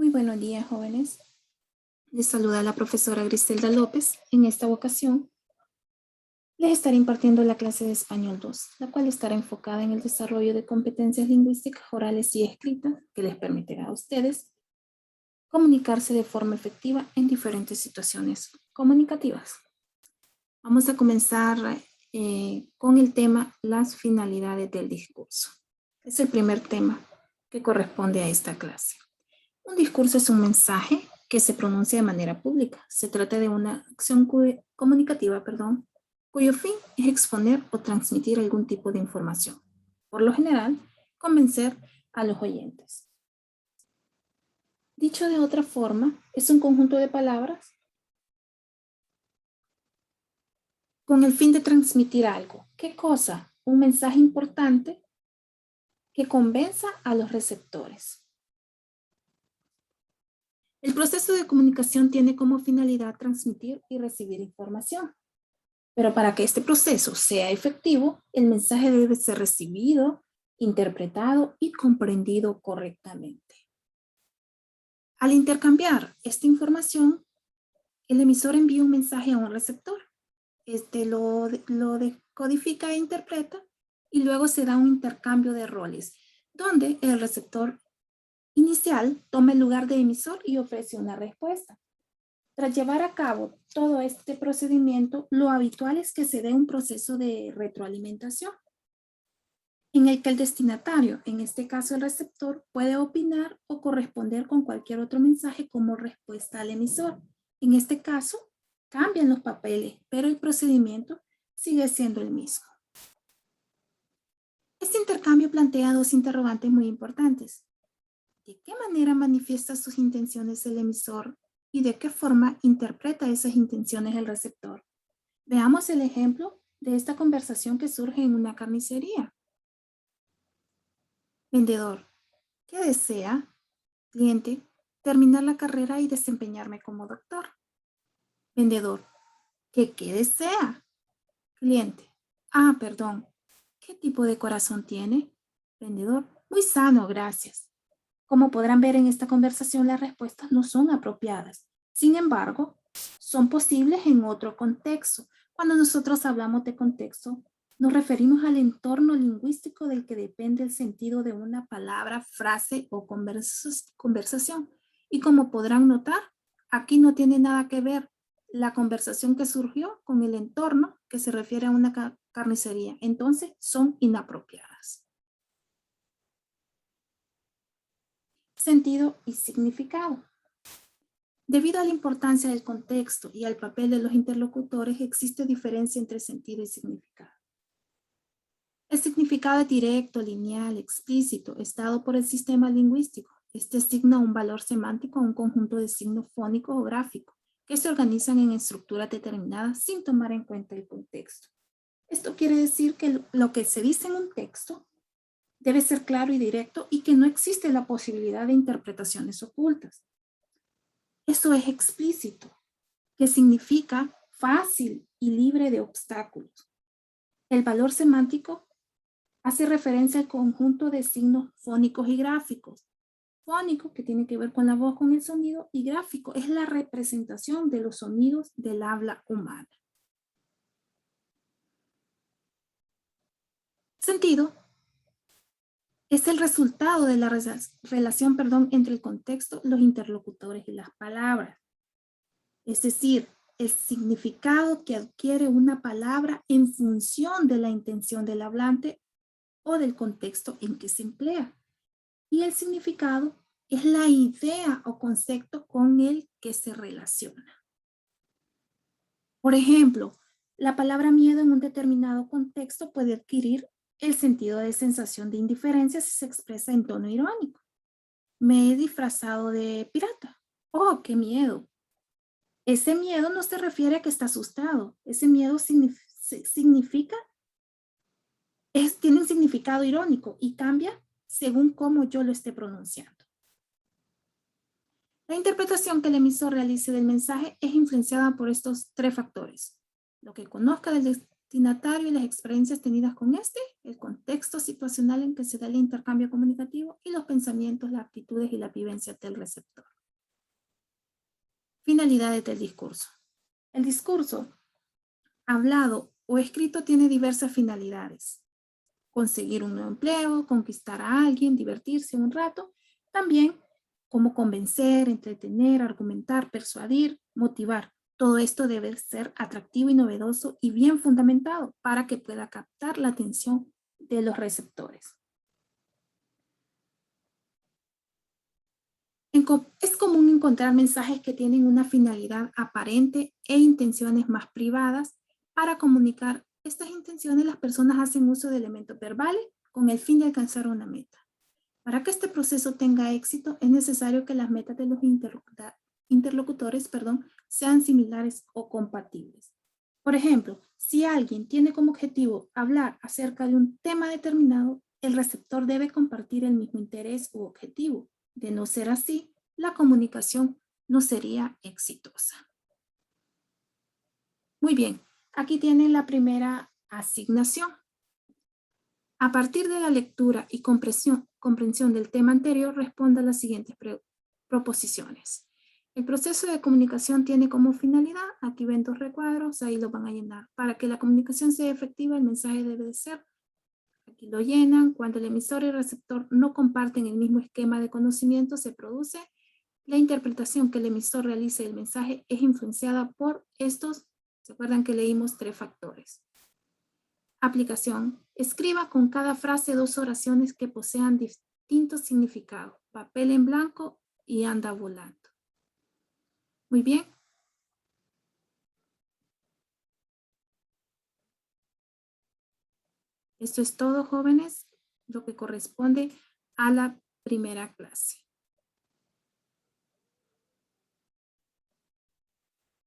Muy buenos días, jóvenes. Les saluda la profesora Griselda López. En esta ocasión, les estaré impartiendo la clase de Español 2, la cual estará enfocada en el desarrollo de competencias lingüísticas orales y escritas que les permitirá a ustedes comunicarse de forma efectiva en diferentes situaciones comunicativas. Vamos a comenzar con el tema las finalidades del discurso. Es el primer tema que corresponde a esta clase. Un discurso es un mensaje que se pronuncia de manera pública. Se trata de una acción comunicativa, cuyo fin es exponer o transmitir algún tipo de información. Por lo general, convencer a los oyentes. Dicho de otra forma, es un conjunto de palabras con el fin de transmitir algo. ¿Qué cosa? Un mensaje importante que convenza a los receptores. El proceso de comunicación tiene como finalidad transmitir y recibir información. Pero para que este proceso sea efectivo, el mensaje debe ser recibido, interpretado y comprendido correctamente. Al intercambiar esta información, el emisor envía un mensaje a un receptor. Este lo decodifica e interpreta y luego se da un intercambio de roles, donde el receptor inicial toma el lugar de emisor y ofrece una respuesta. Tras llevar a cabo todo este procedimiento, lo habitual es que se dé un proceso de retroalimentación, en el que el destinatario, en este caso el receptor, puede opinar o corresponder con cualquier otro mensaje como respuesta al emisor. En este caso, cambian los papeles, pero el procedimiento sigue siendo el mismo. Este intercambio plantea dos interrogantes muy importantes. ¿De qué manera manifiesta sus intenciones el emisor y de qué forma interpreta esas intenciones el receptor? Veamos el ejemplo de esta conversación que surge en una carnicería. Vendedor: ¿qué desea? Cliente: terminar la carrera y desempeñarme como doctor. Vendedor: ¿qué desea? Cliente: perdón, ¿qué tipo de corazón tiene? Vendedor: muy sano, gracias. Como podrán ver en esta conversación, las respuestas no son apropiadas. Sin embargo, son posibles en otro contexto. Cuando nosotros hablamos de contexto, nos referimos al entorno lingüístico del que depende el sentido de una palabra, frase o conversación. Y como podrán notar, aquí no tiene nada que ver la conversación que surgió con el entorno que se refiere a una carnicería. Entonces, son inapropiadas. Sentido y significado. Debido a la importancia del contexto y al papel de los interlocutores, existe diferencia entre sentido y significado. El significado es directo, lineal, explícito, es dado por el sistema lingüístico. Este asigna un valor semántico a un conjunto de signos fónicos o gráficos que se organizan en estructuras determinadas sin tomar en cuenta el contexto. Esto quiere decir que lo que se dice en un texto debe ser claro y directo y que no existe la posibilidad de interpretaciones ocultas. Eso es explícito, que significa fácil y libre de obstáculos. El valor semántico hace referencia al conjunto de signos fónicos y gráficos. Fónico, que tiene que ver con la voz, con el sonido, y gráfico es la representación de los sonidos del habla humana. Sentido es el resultado de la relación entre el contexto, los interlocutores y las palabras. Es decir, el significado que adquiere una palabra en función de la intención del hablante o del contexto en que se emplea. Y el significado es la idea o concepto con el que se relaciona. Por ejemplo, la palabra miedo en un determinado contexto puede adquirir el sentido de sensación de indiferencia si se expresa en tono irónico. Me he disfrazado de pirata. ¡Oh, qué miedo! Ese miedo no se refiere a que está asustado. Ese miedo tiene un significado irónico y cambia según cómo yo lo esté pronunciando. La interpretación que el emisor realice del mensaje es influenciada por estos tres factores: lo que conozca del destinatario y las experiencias tenidas con este, el contexto situacional en que se da el intercambio comunicativo y los pensamientos, las actitudes y la vivencia del receptor. Finalidades del discurso. El discurso hablado o escrito tiene diversas finalidades. Conseguir un nuevo empleo, conquistar a alguien, divertirse un rato. También como convencer, entretener, argumentar, persuadir, motivar. Todo esto debe ser atractivo y novedoso y bien fundamentado para que pueda captar la atención de los receptores. Es común encontrar mensajes que tienen una finalidad aparente e intenciones más privadas. Para comunicar estas intenciones, las personas hacen uso de elementos verbales con el fin de alcanzar una meta. Para que este proceso tenga éxito, es necesario que las metas de los interlocutores sean similares o compatibles. Por ejemplo, si alguien tiene como objetivo hablar acerca de un tema determinado, el receptor debe compartir el mismo interés u objetivo. De no ser así, la comunicación no sería exitosa. Muy bien, aquí tienen la primera asignación. A partir de la lectura y comprensión del tema anterior, responda a las siguientes proposiciones. El proceso de comunicación tiene como finalidad, aquí ven dos recuadros, ahí lo van a llenar. Para que la comunicación sea efectiva, el mensaje debe de ser, aquí lo llenan, cuando el emisor y el receptor no comparten el mismo esquema de conocimiento, se produce la interpretación que el emisor realice del mensaje es influenciada por estos, ¿se acuerdan que leímos 3 factores? Aplicación. Escriba con cada frase 2 oraciones que posean distintos significados. Papel en blanco y anda volando. Muy bien. Esto es todo, jóvenes, lo que corresponde a la primera clase.